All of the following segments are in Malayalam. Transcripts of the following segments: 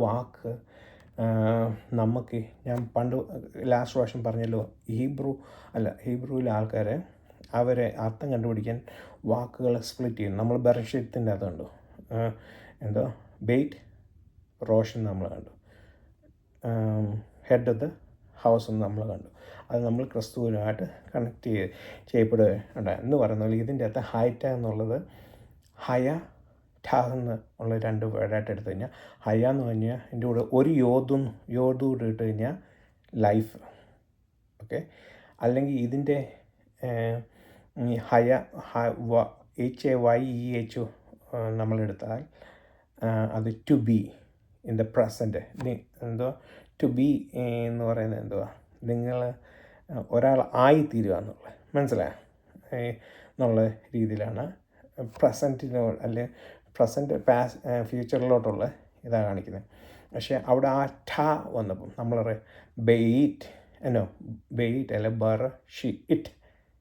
വാക്ക് നമുക്ക് ഞാൻ പണ്ട് ലാസ്റ്റ് പ്രാവശ്യം പറഞ്ഞല്ലോ, ഹീബ്രുവിലെ ആൾക്കാർ അവരെ അർത്ഥം കണ്ടുപിടിക്കാൻ വാക്കുകൾ സ്പ്ലിറ്റ് ചെയ്യും. നമ്മൾ ബെറക്ഷീത്തിൻ്റെ അതുണ്ടോ എന്തോ ബെയ്റ്റ് റോഷൻ നമ്മൾ കണ്ടു, ഹെഡ് ഓഫ് ദ ഹൗസ് എന്ന് നമ്മൾ കണ്ടു. അത് നമ്മൾ ക്രിസ്തുവിനുമായിട്ട് കണക്ട് ചെയ്യപ്പെടുകയുണ്ടായി എന്ന് പറയുന്നത്. ഇതിൻ്റെ അകത്ത് ഹൈറ്റ എന്നുള്ളത് ഹയ ഠ എന്ന് ഉള്ള രണ്ട് വേർഡായിട്ട് എടുത്തു കഴിഞ്ഞാൽ, ഹയ എന്ന് പറഞ്ഞാൽ എൻ്റെ കൂടെ ഒരു യോധു കൂടെ ഇട്ട് കഴിഞ്ഞാൽ ലൈഫ്. ഓക്കെ, അല്ലെങ്കിൽ ഇതിൻ്റെ ഹയ HAYEH നമ്മളെടുത്താൽ അത് to be in the present. എന്തോ ടു ബി എന്ന് പറയുന്നത് എന്തുവാ, നിങ്ങൾ ഒരാൾ ആയിത്തീരുക എന്നുള്ളത്, മനസ്സിലായോ എന്നുള്ള രീതിയിലാണ് പ്രസൻറ്റിനോ അല്ലെ പ്രസൻറ്റ് ഫ്യൂച്ചറിലോട്ടുള്ള ഇതാണ് കാണിക്കുന്നത്. പക്ഷേ അവിടെ ആ ഠ വന്നപ്പം നമ്മൾ ബെയ്റ്റ് ബെയ്റ്റ് അല്ലെ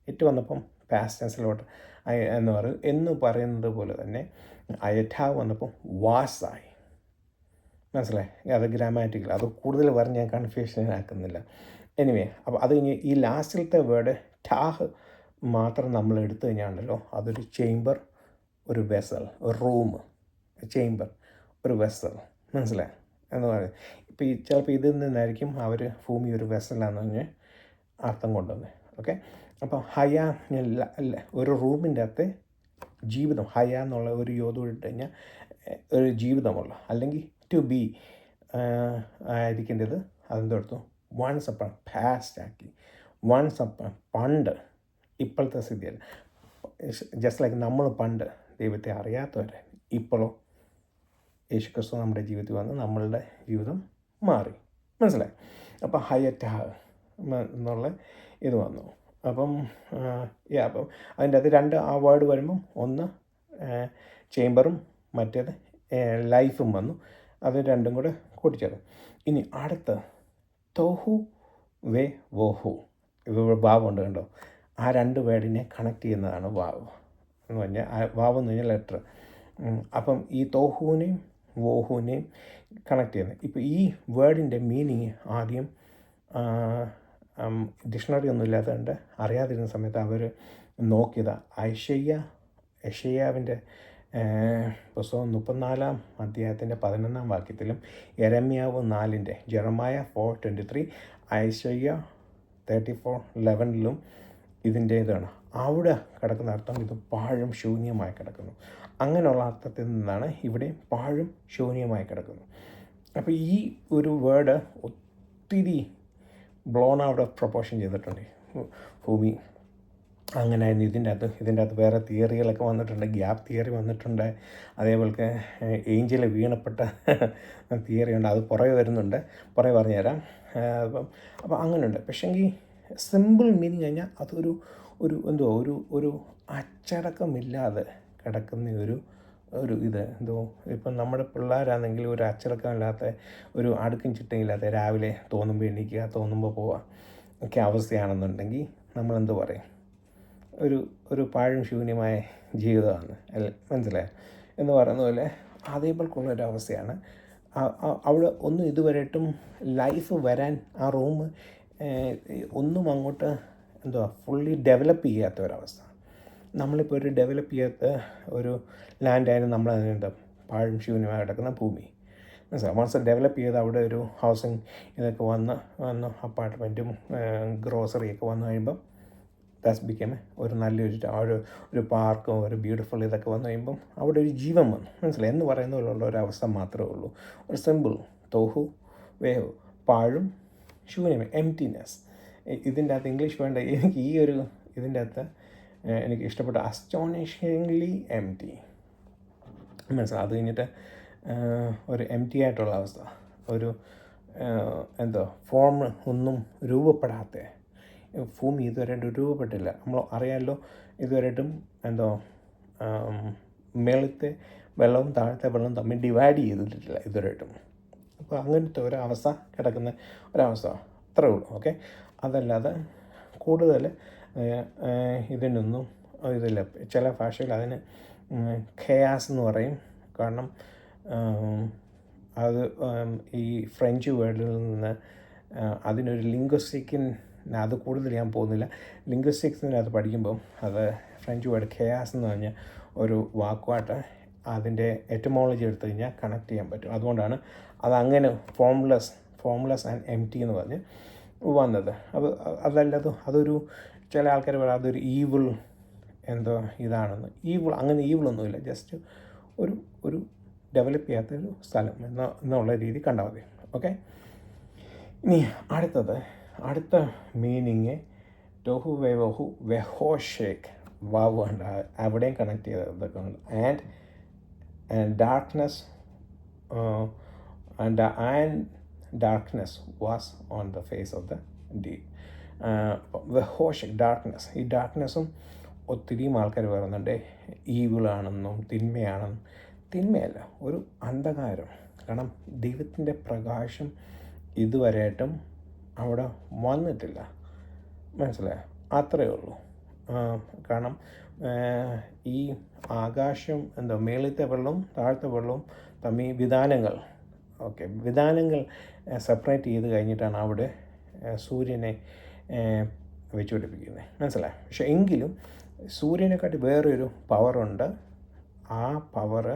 ഇറ്റ് വന്നപ്പം പാസ്റ്റ് ടെൻസിലോട്ട് എന്ന് പറയുന്നത് പോലെ തന്നെ അയഠ വന്നപ്പം വാസായി. മനസ്സിലായി? അത് ഗ്രാമാറ്റിക്കൽ, അത് കൂടുതൽ പറഞ്ഞ് ഞാൻ കൺഫ്യൂഷൻ ആക്കുന്നില്ല. എനിവേ, അപ്പോൾ അത് കഴിഞ്ഞ് ഈ ലാസ്റ്റിലത്തെ വേർഡ് ഠാഹ് മാത്രം നമ്മൾ എടുത്തു കഴിഞ്ഞാണല്ലോ, അതൊരു ചേംബർ, ഒരു വെസൽ, ഒരു റൂം, ചേംബർ, ഒരു വെസൽ. മനസ്സിലായി എന്ന് പറയും. ഇപ്പോൾ ചിലപ്പോൾ ഇതിൽ നിന്നായിരിക്കും അവർ ഭൂമി ഒരു വെസലാന്ന് പറഞ്ഞ് അർത്ഥം കൊണ്ടുവന്നത്. ഓക്കെ, അപ്പോൾ ഹയ ഒരു റൂമിൻ്റെ അകത്ത് ജീവിതം, ഹയ എന്നുള്ള ഒരു യോധു ഇട്ട് കഴിഞ്ഞാൽ ഒരു ജീവിതമുള്ള, അല്ലെങ്കിൽ ടു ബി ആയിരിക്കേണ്ടത് അതെന്തെടുത്തു വൺസ് അപ്പൺ പാസ്റ്റ് ആക്കി, വൺസ് അപ്പൺ പണ്ട്, ഇപ്പോഴത്തെ സ്ഥിതിയല്ല. ജസ്റ്റ് ലൈക്ക് നമ്മൾ പണ്ട് ദൈവത്തെ അറിയാത്തവരെ, ഇപ്പോഴോ യേശുക്രിസ്തു നമ്മുടെ ജീവിതത്തിൽ വന്ന് നമ്മളുടെ ജീവിതം മാറി. മനസ്സിലായി? അപ്പം ഹയറ്റ എന്നുള്ള ഇത് വന്നു. അപ്പം അപ്പം അതിൻ്റെ അത് രണ്ട് ആ വേർഡ് വരുമ്പം ഒന്ന് ചേംബറും മറ്റേത് ലൈഫും വന്നു. അത് രണ്ടും കൂടെ കൂട്ടിച്ചേർന്നു. ഇനി അടുത്ത തോഹു വേ വോഹു, വാവുണ്ട് കണ്ടോ, ആ രണ്ട് വേർഡിനെ കണക്ട് ചെയ്യുന്നതാണ് വാവ് എന്ന് പറഞ്ഞാൽ, വാവ് എന്ന് പറഞ്ഞാൽ ലെറ്റർ. അപ്പം ഈ തോഹുവിനെയും വോഹുവിനെയും കണക്ട് ചെയ്യുന്നത്. ഇപ്പോൾ ഈ വേർഡിൻ്റെ മീനിങ് ആദ്യം ഡിക്ഷണറി ഒന്നും ഇല്ലാത്തതുകൊണ്ട് അറിയാതിരുന്ന സമയത്ത് അവർ നോക്കിയതാണ്. യെശയ്യാവിൻ്റെ പുസ്തകം 34 അധ്യായത്തിൻ്റെ 11 വാക്യത്തിലും യെരമ്യാവ് 4 ജെറമായ 4:23 ഐശയ്യ 34:11 ഇതിൻ്റെ ഇതാണ്. അവിടെ കിടക്കുന്ന അർത്ഥം ഇത് പാഴും ശൂന്യമായി കിടക്കുന്നു. അങ്ങനെയുള്ള അർത്ഥത്തിൽ നിന്നാണ് ഇവിടെ പാഴും ശൂന്യമായി കിടക്കുന്നു. അപ്പോൾ ഈ ഒരു വേർഡ് ഒത്തിരി ബ്ലോൺ ഔട്ട് ഓഫ് പ്രൊപ്പോർഷൻ ചെയ്തിട്ടുണ്ട്. ഭൂമി അങ്ങനെ ഇതിൻ്റെ അകത്ത് വേറെ തിയറികളൊക്കെ വന്നിട്ടുണ്ട്. ഗ്യാപ്പ് തിയറി വന്നിട്ടുണ്ട്. അതേപോലെ ഏഞ്ചൽ വീണപ്പെട്ട തിയറി ഉണ്ട്. അത് പുറകെ വരുന്നുണ്ട്, പുറകെ പറഞ്ഞുതരാം. അപ്പം അങ്ങനെയുണ്ട്. പക്ഷേങ്കിൽ സിമ്പിൾ മീനിങ് കഴിഞ്ഞാൽ അതൊരു ഒരു അച്ചടക്കമില്ലാതെ കിടക്കുന്ന ഒരു ഇത് ഇപ്പം നമ്മുടെ പിള്ളേരാണെങ്കിൽ ഒരു അച്ചടക്കമില്ലാത്ത, ഒരു അടുക്കും ചിട്ടയില്ലാത്ത, രാവിലെ തോന്നുമ്പോൾ എണീക്കുക, തോന്നുമ്പോൾ പോവുക ഒക്കെ അവസ്ഥയാണെന്നുണ്ടെങ്കിൽ നമ്മളെന്ത് പറയും, ഒരു പാഴും ശൂന്യമായ ജീവിതമാണ് അല്ലേ? മനസ്സിലായോ എന്ന് പറയുന്ന പോലെ അതേപോലെയുള്ളൊരവസ്ഥയാണ്. അവിടെ ഒന്നും ഇതുവരെയായിട്ടും ലൈഫ് വരാൻ ആ റൂം ഒന്നും അങ്ങോട്ട് ഫുള്ളി ഡെവലപ്പ് ചെയ്യാത്ത ഒരവസ്ഥ. നമ്മളിപ്പോൾ ഒരു ഡെവലപ്പ് ചെയ്യാത്ത ഒരു ലാൻഡായാലും നമ്മൾ പാഴും ശൂന്യമായി കിടക്കുന്ന ഭൂമി. മനസ്സിലാവും? വൺസ് ഡെവലപ്പ് ചെയ്ത് അവിടെ ഒരു ഹൗസിങ് ഇതൊക്കെ വന്ന് അപ്പാർട്ട്മെൻറ്റും ഗ്രോസറിയൊക്കെ വന്നു കഴിയുമ്പം ദാറ്റ്സ് ബിക്കം ഒരു നല്ലൊരു ഒരു പാർക്കും ഒരു ബ്യൂട്ടിഫുൾ ഇതൊക്കെ വന്നു കഴിയുമ്പം അവിടെ ഒരു ജീവൻ വന്നു. മനസ്സിലായി? എന്ന് പറയുന്ന പോലുള്ള ഒരവസ്ഥ മാത്രമേ ഉള്ളൂ. ഒരു സിമ്പിൾ തോഹു വേഹു, പാഴും ശൂന്യം, എംപ്റ്റിനെസ്. ഇതിൻ്റെ അകത്ത് ഇംഗ്ലീഷ് വേണ്ട, എനിക്ക് ഇതിൻ്റെ അകത്ത് എനിക്ക് ഇഷ്ടപ്പെട്ട അസ്റ്റോണിഷിംഗ്ലി എംപ്റ്റി. മനസ്സിലായി? അത് കഴിഞ്ഞിട്ട് ഒരു എംപ്റ്റി ആയിട്ടുള്ള അവസ്ഥ, ഒരു ഫോം ഒന്നും രൂപപ്പെടാത്ത ഭൂമി ഇതുവരെയായിട്ടും രൂപപ്പെട്ടില്ല. നമ്മൾ അറിയാമല്ലോ, ഇതുവരെയായിട്ടും മേളത്തെ വെള്ളവും താഴത്തെ വെള്ളവും തമ്മിൽ ഡിവൈഡ് ചെയ്തിട്ടില്ല ഇതുവരെയായിട്ടും. അപ്പോൾ അങ്ങനത്തെ ഒരവസ്ഥ കിടക്കുന്ന ഒരവസ്ഥ, അത്രേ ഉള്ളൂ. ഓക്കെ, അതല്ലാതെ കൂടുതൽ ഇതിനൊന്നും ഇതില്ല. ചില ഭാഷയിൽ അതിന് ഖയാസ് എന്ന് പറയും. കാരണം അത് ഈ ഫ്രഞ്ച് വേർഡിൽ നിന്ന് അതിനൊരു അത് കൂടുതൽ ഞാൻ പോകുന്നില്ല. ലിംഗ്വിസ്റ്റിക്സിനകത്ത് പഠിക്കുമ്പം അത് ഫ്രഞ്ച് വേർഡ് ഖെയാസ് എന്ന് പറഞ്ഞ ഒരു വാക്കുമായിട്ട് അതിൻ്റെ എറ്റമോളജി എടുത്തു കഴിഞ്ഞാൽ കണക്ട് ചെയ്യാൻ പറ്റും. അതുകൊണ്ടാണ് അതങ്ങനെ ഫോംലെസ് ആൻഡ് എംപ്റ്റി എന്ന് പറഞ്ഞ് വന്നത്. അതൊരു ചില ആൾക്കാർ പറയാം അതൊരു ഈവിൾ ഇതാണെന്ന്. അങ്ങനെ ഈവിളൊന്നുമില്ല, ജസ്റ്റ് ഒരു ഡെവലപ്പ് ചെയ്യാത്തൊരു സ്ഥലം എന്നുള്ള രീതി കണ്ടാൽ മതി. ഓക്കെ, ഇനി അടുത്ത മീനിങ് ടോഹു വെഹു വെഹോഷേക്ക് വാവ് ഉണ്ട്, അവിടെയും കണക്ട് ചെയ്തൊക്കെ ഉണ്ട്. And darkness was on the face of the deep. വെഹോഷേക്ക്, ഡാർക്ക്നെസ്. ഈ ഡാർക്ക്നെസ്സും ഒത്തിരി ആൾക്കാർ പറയുന്നുണ്ട് ഈവിളാണെന്നും തിന്മയല്ല, ഒരു അന്ധകാരം. കാരണം ദൈവത്തിൻ്റെ പ്രകാശം ഇതുവരെയായിട്ടും അവിടെ വന്നിട്ടില്ല. മനസ്സിലായോ? അത്രയേ ഉള്ളൂ. കാരണം ഈ ആകാശം മേളിലത്തെ വെള്ളവും താഴത്തെ വെള്ളവും തമ്മിൽ വിധാനങ്ങൾ സെപ്പറേറ്റ് ചെയ്ത് കഴിഞ്ഞിട്ടാണ് അവിടെ സൂര്യനെ വെച്ച് പിടിപ്പിക്കുന്നത്. മനസ്സിലായോ? പക്ഷെ എങ്കിലും സൂര്യനെക്കാട്ടി വേറൊരു പവറുണ്ട്. ആ പവറ്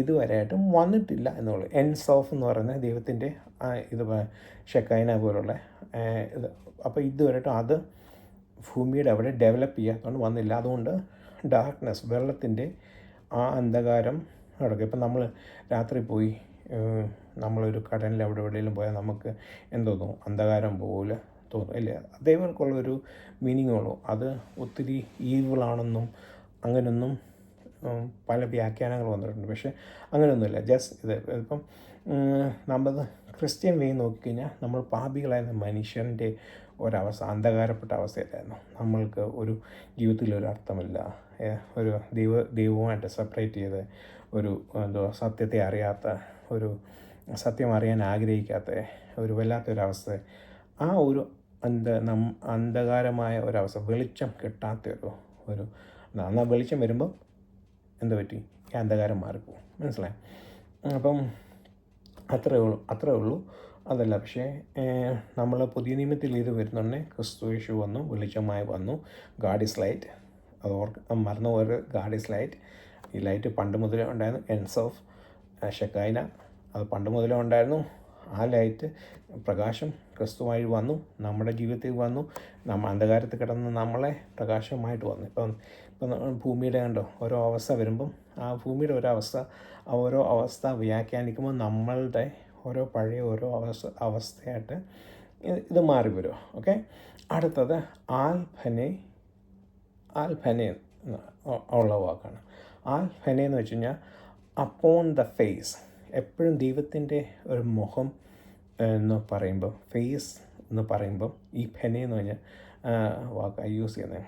ഇതുവരെയായിട്ടും വന്നിട്ടില്ല എന്നുള്ളത്. എൻസോഫ് എന്ന് പറയുന്ന ദൈവത്തിൻ്റെ ഷെക്കൈന പോലുള്ള ഇത്. അപ്പോൾ ഇതുവരെയായിട്ടും അത് ഭൂമിയുടെ അവിടെ ഡെവലപ്പ് ചെയ്യാത്തതുകൊണ്ട് വന്നില്ല. അതുകൊണ്ട് ഡാർക്ക്നെസ്, വെള്ളത്തിൻ്റെ ആ അന്ധകാരം നടക്കും. ഇപ്പം നമ്മൾ രാത്രി പോയി നമ്മളൊരു കടലിൽ എവിടെയെങ്കിലും പോയാൽ നമുക്ക് തോന്നും? അന്ധകാരം പോലെ തോന്നും, ഇല്ലേ? അതേപോലെയുള്ളൊരു മീനിങ് ഉള്ളൂ. അത് ഒത്തിരി ഈവിളാണെന്നും അങ്ങനെയൊന്നും പല വ്യാഖ്യാനങ്ങൾ വന്നിട്ടുണ്ട്. പക്ഷേ അങ്ങനെയൊന്നുമില്ല. ജസ്റ്റ് ഇപ്പം നമ്മൾ ക്രിസ്ത്യൻ വേ നോക്കിക്കഴിഞ്ഞാൽ നമ്മൾ പാപികളായിരുന്ന മനുഷ്യൻ്റെ ഒരവസ്ഥ, അന്ധകാരപ്പെട്ട അവസ്ഥയിലായിരുന്നു. നമ്മൾക്ക് ഒരു ജീവിതത്തിലൊരു അർത്ഥമില്ല, ഒരു ദൈവവുമായിട്ട് സെപ്പറേറ്റ് ചെയ്ത് സത്യത്തെ അറിയാത്ത, ഒരു സത്യം അറിയാൻ ആഗ്രഹിക്കാത്ത ഒരു വല്ലാത്തൊരവസ്ഥ, ആ ഒരു അന്ധകാരമായ ഒരവസ്ഥ, വെളിച്ചം കിട്ടാത്ത എന്നാൽ വെളിച്ചം വരുമ്പം പറ്റി? ഈ അന്ധകാരം മാറിപ്പോവും. മനസ്സിലായി? അപ്പം അത്രേ ഉള്ളൂ. അതല്ല, പക്ഷേ നമ്മൾ പുതിയ നിയമത്തിൽ ഇത് വരുന്നുണ്ട്. ക്രിസ്തു യേശു വന്നു, വെളിച്ചമായി വന്നു. God is light. അത് മറന്നു പോയത്, ഗാഡ് ഈസ് ലൈറ്റ്. ഈ ലൈറ്റ് പണ്ട് മുതലേ ഉണ്ടായിരുന്നു. എൻസ് ഓഫ് ഷെക്കൈന, അത് പണ്ട് മുതലേ ഉണ്ടായിരുന്നു. ആ ലൈറ്റ്, പ്രകാശം ക്രിസ്തുവായി വന്നു, നമ്മുടെ ജീവിതത്തിൽ വന്നു. അന്ധകാരത്തിൽ കിടന്ന് നമ്മളെ പ്രകാശമായിട്ട് വന്നു. ഇപ്പം ഭൂമിയുടെ കണ്ടോ ഓരോ അവസ്ഥ വരുമ്പം ആ ഭൂമിയുടെ ഓരോ അവസ്ഥ വ്യാഖ്യാനിക്കുമ്പോൾ നമ്മളുടെ പഴയ അവസ്ഥയായിട്ട് ഇത് മാറി വരും. ഓക്കെ, അടുത്തത് ആൽഫനെ ഉള്ള വാക്കാണ്. ആൽഫനെ എന്ന് വെച്ച് കഴിഞ്ഞാൽ അപ്പോൺ ദ ഫേസ്. എപ്പോഴും ദൈവത്തിൻ്റെ ഒരു മുഖം എന്ന് പറയുമ്പോൾ, ഫേസ് എന്ന് പറയുമ്പം ഈ ഫെനെ എന്ന് പറഞ്ഞാൽ വാക്ക് യൂസ് ചെയ്യുന്നത്.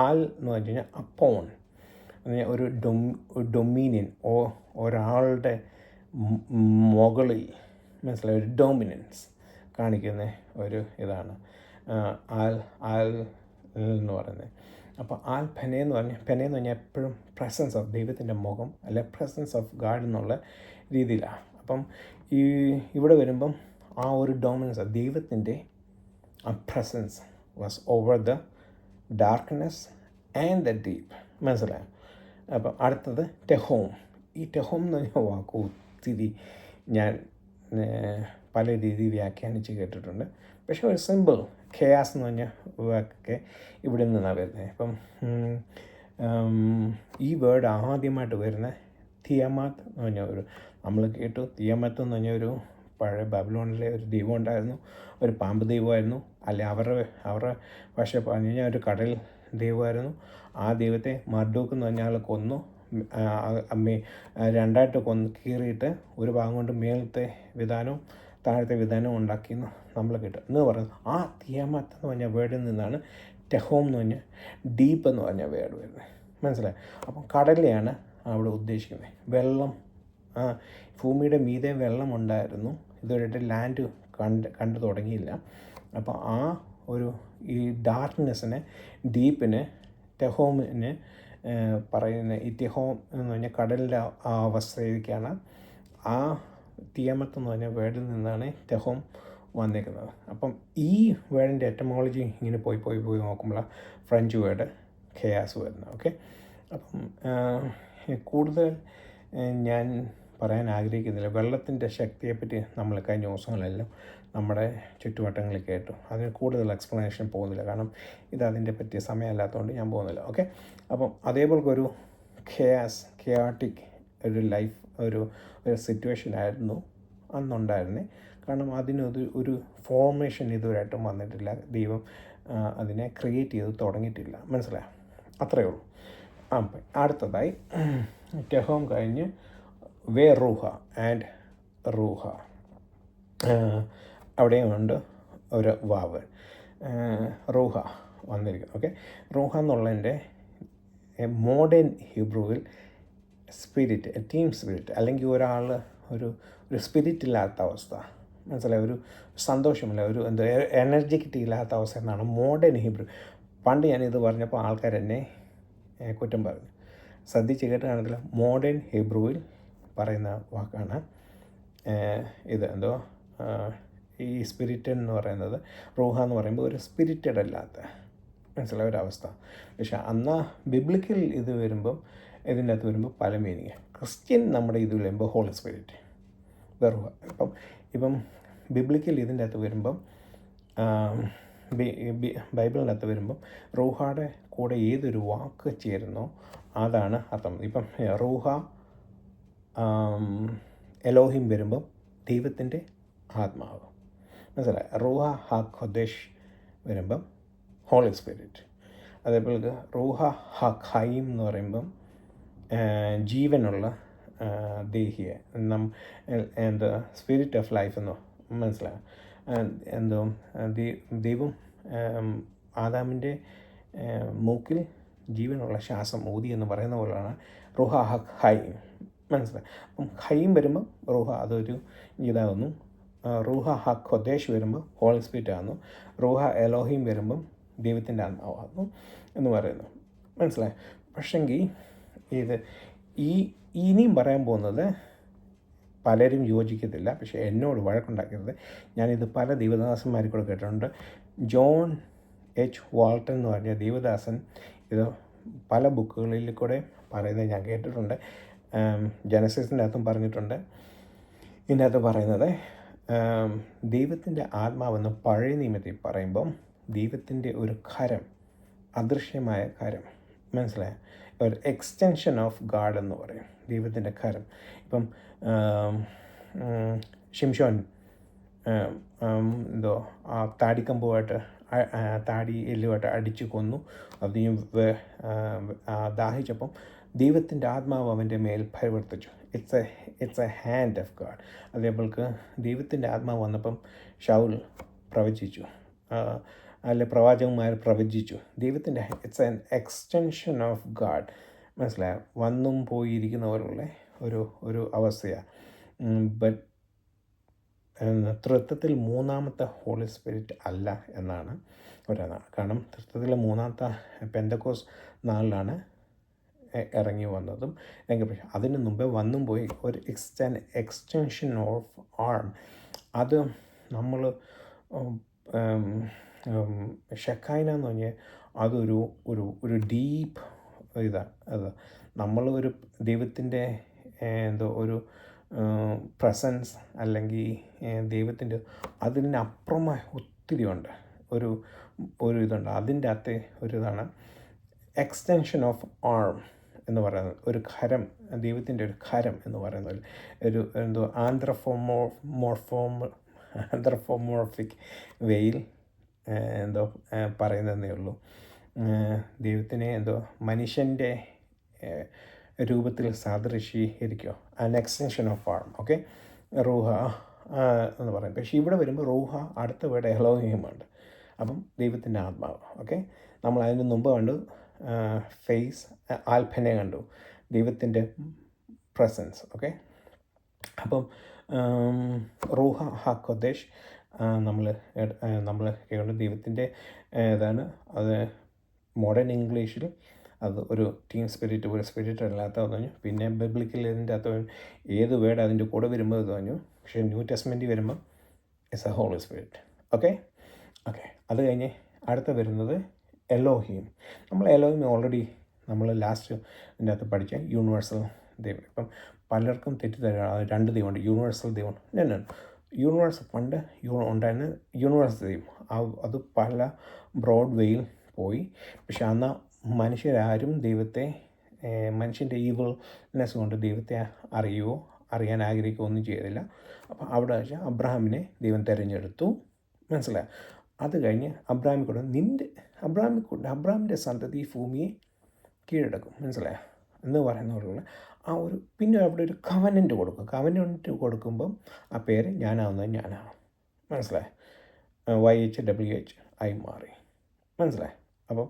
ആൽ എന്ന് വെച്ച് കഴിഞ്ഞാൽ അപ്പോൺ, ഒരു ഡൊമീനിയൻ, ഒരാളുടെ മുകളിൽ, മനസ്സിലായി, ഒരു ഡോമിനൻസ് കാണിക്കുന്ന ഒരു ഇതാണ് ആൽ എന്ന് പറയുന്നത്. അപ്പോൾ ആൽ ഫെനെ എന്ന് പറഞ്ഞാൽ എപ്പോഴും പ്രസൻസ് ഓഫ് ദൈവത്തിൻ്റെ മുഖം, അല്ലെ പ്രസൻസ് ഓഫ് ഗാഡ് എന്നുള്ള രീതിയിലാണ്. അപ്പം ഇവിടെ വരുമ്പം ആ ഒരു ഡോമിനൻസ്, ദൈവത്തിൻ്റെ ആ presence was over the darkness and the deep. മനസ്സിലായോ? അപ്പം അടുത്തത് ടെഹോം. ഈ ടെഹോം എന്ന് പറഞ്ഞാൽ വാക്ക് ഒത്തിരി ഞാൻ പല രീതിയിൽ വ്യാഖ്യാനിച്ച് കേട്ടിട്ടുണ്ട്. പക്ഷേ ഒരു സിമ്പിൾ ഖെയാസ് എന്ന് പറഞ്ഞ വാക്കൊക്കെ ഇവിടെ നിന്നാണ് വരുന്നത്. ഇപ്പം ഈ വേർഡ് ആദ്യമായിട്ട് വരുന്ന തിയമാത്ത് എന്ന് പറഞ്ഞ നമ്മൾ കേട്ടു. തിയമാത്ത് എന്ന് പറഞ്ഞ പഴയ ബാബിലോണിലെ ഒരു ദൈവം ഉണ്ടായിരുന്നു, ഒരു പാമ്പ് ദൈവമായിരുന്നു. അല്ലെ അവരുടെ ഭാഷ പറഞ്ഞു കഴിഞ്ഞാൽ ഒരു കടൽ ദൈവമായിരുന്നു. ആ ദൈവത്തെ മർഡൂക്ക് എന്ന് പറഞ്ഞാൽ കൊന്നു, രണ്ടായിട്ട് കീറിയിട്ട് ഒരു ഭാഗം കൊണ്ട് മേലത്തെ വിധാനവും താഴത്തെ വിധാനവും ഉണ്ടാക്കിയെന്ന് നമ്മൾ കേട്ടു എന്ന് പറയുന്നത്. ആ തിയമാത്ത് എന്ന് പറഞ്ഞ വേർഡിൽ നിന്നാണ് ടെഹോം എന്ന് പറഞ്ഞ ഡീപ്പ് എന്ന് പറഞ്ഞ വേർഡ് വരുന്നത്. മനസ്സിലായി? അപ്പം കടലിനെയാണ് അവിടെ ഉദ്ദേശിക്കുന്നത്. വെള്ളം, ഭൂമിയുടെ മീതെ വെള്ളം ഉണ്ടായിരുന്നു, ഇതുവരെയായിട്ട് ലാൻഡ് കണ്ടു തുടങ്ങിയില്ല. അപ്പോൾ ഈ ഡാർക്ക്നെസ്സിനെ, ഡീപ്പിന്, ടെഹോമിന് പറയുന്ന ഈ ടെഹോം എന്ന് പറഞ്ഞാൽ കടലിൻ്റെ ആ അവസ്ഥയിലേക്കാണ് ആ തിയമത്ത് എന്ന് പറഞ്ഞ വേർഡിൽ നിന്നാണ് തെഹോം വന്നിരിക്കുന്നത്. അപ്പം ഈ വേർഡിൻ്റെ എറ്റമോളജി ഇങ്ങനെ പോയി നോക്കുമ്പോൾ ഫ്രഞ്ച് വേർഡ് ഖയാസ് വരുന്നത്. ഓക്കെ, അപ്പം കൂടുതൽ ഞാൻ പറയാൻ ആഗ്രഹിക്കുന്നില്ല. വെള്ളത്തിൻ്റെ ശക്തിയെപ്പറ്റി നമ്മൾ കഴിഞ്ഞ ദിവസങ്ങളെല്ലാം നമ്മുടെ ചുറ്റുവട്ടങ്ങളിൽ കേട്ടു. അതിന് കൂടുതൽ എക്സ്പ്ലനേഷൻ പോകുന്നില്ല, കാരണം ഇത് അതിൻ്റെ പറ്റിയ സമയമല്ലാത്തതുകൊണ്ട് ഞാൻ പോകുന്നില്ല. ഓക്കെ, അപ്പം അതേപോലെ ഒരു കെയാട്ടിക് ഒരു ലൈഫ് ഒരു സിറ്റുവേഷൻ ആയിരുന്നു അന്നുണ്ടായിരുന്നത്. കാരണം ഒരു ഫോർമേഷൻ ഇതുവരെയായിട്ടും വന്നിട്ടില്ല. ദൈവം അതിനെ ക്രിയേറ്റ് ചെയ്ത് തുടങ്ങിയിട്ടില്ല. മനസ്സിലായോ? അത്രയേ ഉള്ളൂ. അടുത്തതായി ടെഹോം കഴിഞ്ഞ് റൂഹ ആൻഡ് റൂഹ, അവിടെയുണ്ട് ഒരു വാവ് റൂഹ വന്നിരിക്കുന്നു. ഓക്കെ, റൂഹ എന്നുള്ളതിൻ്റെ മോഡേൺ ഹിബ്രുവിൽ സ്പിരിറ്റ്, ടീം സ്പിരിറ്റ്, അല്ലെങ്കിൽ ഒരാൾ ഒരു സ്പിരിറ്റ് ഇല്ലാത്ത അവസ്ഥ, മനസ്സിലായി, ഒരു സന്തോഷമില്ല, ഒരു എന്താ എനർജറ്റിക് ഇല്ലാത്ത അവസ്ഥ എന്നാണ് മോഡേൺ ഹിബ്രു. പണ്ട് ഞാനിത് പറഞ്ഞപ്പോൾ ആൾക്കാർ എന്നെ കുറ്റം പറഞ്ഞു. ശ്രദ്ധിച്ച് കേട്ട് കാണത്തില്ല. മോഡേൺ ഹിബ്രുവിൽ പറയുന്ന വാക്കാണ് ഇത്. ഈ സ്പിരിറ്റ് എന്ന് പറയുന്നത്, റൂഹ എന്ന് പറയുമ്പോൾ ഒരു സ്പിരിറ്റഡ് അല്ലാത്ത, മനസ്സിലായ ഒരവസ്ഥ. പക്ഷെ ബിബ്ലിക്കൽ ഇത് വരുമ്പം, ഇതിൻ്റെ അകത്ത് വരുമ്പോൾ പല മീനിങ്. ക്രിസ്ത്യൻ നമ്മുടെ ഇത് വരുമ്പോൾ ഹോളി സ്പിരിറ്റ് റൂഹ. ഇപ്പം ബിബ്ലിക്കൽ ഇതിൻ്റെ അകത്ത് വരുമ്പം, ബൈബിളിനകത്ത് വരുമ്പം റൂഹയുടെ കൂടെ ഏതൊരു വാക്ക് ചേരുന്നോ അതാണ് അർത്ഥം. ഇപ്പം റൂഹ എലോഹിം വരുമ്പം ദൈവത്തിൻ്റെ ആത്മാവ്, മനസ്സിലായി. റൂഹ ഖൊദേഷ് വരുമ്പം ഹോളി സ്പിരിറ്റ്. അതേപോലെ റൂഹ ഖൈം എന്ന് പറയുമ്പം ജീവനുള്ള ദേഹിയെ, എന്താ സ്പിരിറ്റ് ഓഫ് ലൈഫ് എന്നോ, മനസ്സിലായി. ദൈവം ആദാമിൻ്റെ മൂക്കിൽ ജീവനുള്ള ശ്വാസം ഊതി എന്ന് പറയുന്ന പോലെയാണ് റൂഹ ഖൈം, മനസ്സിലായി. അപ്പം ഖൈം വരുമ്പോൾ റൂഹ അതൊരു ഇതാകുന്നു. റൂഹ ഖൊദേഷ് വരുമ്പോൾ ഹോളി സ്പിരിറ്റ് ആകുന്നു. റൂഹ എലോഹിം വരുമ്പം ദൈവത്തിൻ്റെ ആത്മാവാകുന്നു എന്ന് പറയുന്നു, മനസ്സിലായി. പക്ഷെങ്കിൽ ഇത് ഇനിയും പറയാൻ പോകുന്നത് പലരും യോജിക്കത്തില്ല, പക്ഷേ എന്നോട് വഴക്കുണ്ടാക്കരുത്. ഞാനിത് പല ദൈവദാസന്മാരിൽ കൂടെ കേട്ടിട്ടുണ്ട്. ജോൺ എച്ച് വാൾട്ടൺ എന്ന് പറഞ്ഞ ദൈവദാസൻ ഇത് പല ബുക്കുകളിൽ കൂടെ പറയുന്നത് ഞാൻ കേട്ടിട്ടുണ്ട്. ജനസിസിൻ്റെ അകത്തും പറഞ്ഞിട്ടുണ്ട്. ഇതിൻ്റെ അകത്ത് പറയുന്നത് ദൈവത്തിൻ്റെ ആത്മാവെന്ന് പഴയ നിയമത്തിൽ പറയുമ്പം ദൈവത്തിൻ്റെ ഒരു കരം, അദൃശ്യമായ കരം, മനസ്സിലായ ഒരു എക്സ്റ്റൻഷൻ ഓഫ് ഗാഡ് എന്ന് പറയും ദൈവത്തിൻ്റെ കരം. ഇപ്പം ഷിംഷോൻ താടിക്കമ്പുമായിട്ട് താടി എല്ലുമായിട്ട് അടിച്ചു കൊന്നു. അതിനും ദാഹിച്ചപ്പം ദൈവത്തിൻ്റെ ആത്മാവ് അവൻ്റെ മേൽ പരിവർത്തിച്ചു. It's a hand of God. അതേപോലെ ദൈവത്തിൻ്റെ ആത്മാവ് വന്നപ്പം ശൗൽ പ്രവചിച്ചു, പ്രവാചകന്മാർ പ്രവചിച്ചു. ദൈവത്തിൻ്റെ it's an extension of God, മനസ്സിലായോ? വന്നും പോയിരിക്കുന്നവരുള്ള ഒരു അവസ്ഥയാണ്. ബട്ട് തൃത്വത്തിൽ മൂന്നാമത്തെ ഹോളി സ്പിരിറ്റ് അല്ല എന്നാണ് ഒരെണ്ണം. കാരണം തൃത്വത്തിൽ മൂന്നാമത്തെ പെന്തക്കോസ് നാളിലാണ് ഇറങ്ങി വന്നതും. പക്ഷേ അതിന് മുമ്പേ വന്നും പോയി ഒരു എക്സ്റ്റൻഷൻ ഓഫ് ആർം. അത് നമ്മൾ ഷെക്കൈന എന്ന് പറഞ്ഞാൽ അതൊരു ഒരു ഡീപ്പ് ഇതാണ്. അത് നമ്മൾ ഒരു ദൈവത്തിൻ്റെ ഒരു പ്രസൻസ്, അല്ലെങ്കിൽ ദൈവത്തിൻ്റെ അതിനപ്പുറമായി ഒത്തിരി ഉണ്ട്, ഒരു ഇതുണ്ട്. അതിൻ്റെ അകത്തെ ഒരിതാണ് എക്സ്റ്റൻഷൻ ഓഫ് ആർം എന്ന് പറയുന്നത്. ഒരു ഖരം, ദൈവത്തിൻ്റെ ഒരു ഖരം എന്ന് പറയുന്നത് ഒരു ആന്ത്രോമോർഫിക് വേയിൽ പറയുന്നതേ ഉള്ളൂ. ദൈവത്തിനെ മനുഷ്യൻ്റെ രൂപത്തിൽ സാദൃശീകരിക്കുക, an extension of arm. Okay, റൂഹ എന്ന് പറയും. പക്ഷേ ഇവിടെ വരുമ്പോൾ റൂഹ അടുത്ത വേർഡ് എലോഹിമുണ്ട്. അപ്പം ദൈവത്തിൻ്റെ ആത്മാവ്. ഓക്കെ, നമ്മൾ അതിന് മുമ്പ് കണ്ടു ഫേസ് ആൽഫനെ കണ്ടു, ദൈവത്തിൻ്റെ പ്രസൻസ്. ഓക്കെ, അപ്പം റൂഹ ഖൊദേഷ് നമ്മൾ കേൾക്കുന്നത് ദൈവത്തിൻ്റെ അത് മോഡേൺ ഇംഗ്ലീഷിൽ അത് ഒരു ടീം സ്പിരിറ്റ്, ഒരു സ്പിരിറ്റ് അല്ലാത്ത പറഞ്ഞു. പിന്നെ ബിബ്ലിക്കൽ ഇതിൻ്റെ അകത്ത് ഏത് വേർഡ് അതിൻ്റെ കൂടെ വരുമ്പോൾ തോന്നി പക്ഷേ ന്യൂ ടെസ്റ്റ്മെൻറ്റിൽ വരുമ്പം it's a holy spirit. Okay. അത് കഴിഞ്ഞ് അടുത്ത വരുന്നത് എലോഹീം. നമ്മൾ എലോഹീം ഓൾറെഡി നമ്മൾ ലാസ്റ്റ് ഇതിൻ്റെ അകത്ത് പഠിച്ച യൂണിവേഴ്സൽ ദൈവം. ഇപ്പം പലർക്കും തെറ്റിദ്ധരിക്കണം, അത് 2 ദൈവമുണ്ട്, യൂണിവേഴ്സൽ ദൈവം. യൂണിവേഴ്സൽ പണ്ട് ഉണ്ടായിരുന്ന യൂണിവേഴ്സൽ ദൈവം അത് പല ബ്രോഡ് വേയിൽ പോയി. പക്ഷെ അന്ന് മനുഷ്യരാരും ദൈവത്തെ, മനുഷ്യൻ്റെ ഈവിൾനെസ് കൊണ്ട് ദൈവത്തെ അറിയാൻ ആഗ്രഹിക്കുകയോ ഒന്നും ചെയ്തില്ല. അപ്പം അവിടെ വെച്ചാൽ അബ്രഹാമിനെ ദൈവം തിരഞ്ഞെടുത്തു. മനസ്സിലായി? അത് കഴിഞ്ഞ് അബ്രഹാമിൻ്റെ സന്തതി ഈ ഭൂമിയെ കീഴടക്കും. മനസ്സിലായോ എന്ന് പറയുന്ന പോലുള്ള ആ ഒരു, പിന്നെ അവിടെ ഒരു കവനൻ്റ് കൊടുക്കും. കവനൻ്റ് കൊടുക്കുമ്പം ആ പേര് ഞാനാവുന്നത് ഞാനാണ്. മനസ്സിലായി? YHWH ആയി മാറി. മനസ്സിലായി? അപ്പം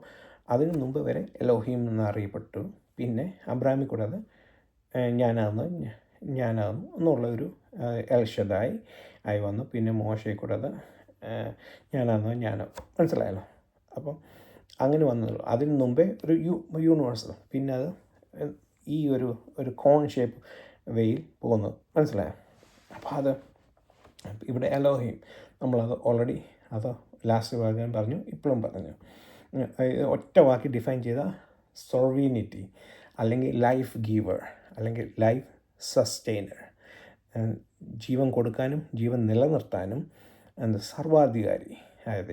അതിന് മുമ്പ് വരെ എലോഹീം എന്നറിയപ്പെട്ടു. പിന്നെ അബ്രഹാമിൽ കൂടെ അത് ഞാനാവുന്നു എന്നുള്ള ഒരു എൽഷദായി ആയി വന്നു. പിന്നെ മോശയിൽ കൂടെ അത് ഞാനാവുന്നത്. മനസ്സിലായല്ലോ? അപ്പം അങ്ങനെ വന്നതുള്ളൂ. അതിന് മുമ്പേ ഒരു യൂണിവേഴ്സൽ, പിന്നെ അത് ഈ ഒരു കോൺ ഷേപ്പ് വെയിൽ പോകുന്നു. മനസ്സിലായോ? അപ്പോൾ അത് ഇവിടെ എലോഹീം നമ്മളത് ഓൾറെഡി അത് ലാസ്റ്റ് ഭാഗം പറഞ്ഞു, ഇപ്പോഴും പറഞ്ഞു. ഒറ്റ വാക്കി ഡിഫൈൻ ചെയ്ത സോവീനിറ്റി, അല്ലെങ്കിൽ ലൈഫ് ഗീവർ, അല്ലെങ്കിൽ ലൈഫ് സസ്റ്റെയിനർ, ജീവൻ കൊടുക്കാനും ജീവൻ നിലനിർത്താനും സർവാധികാരി ആയത്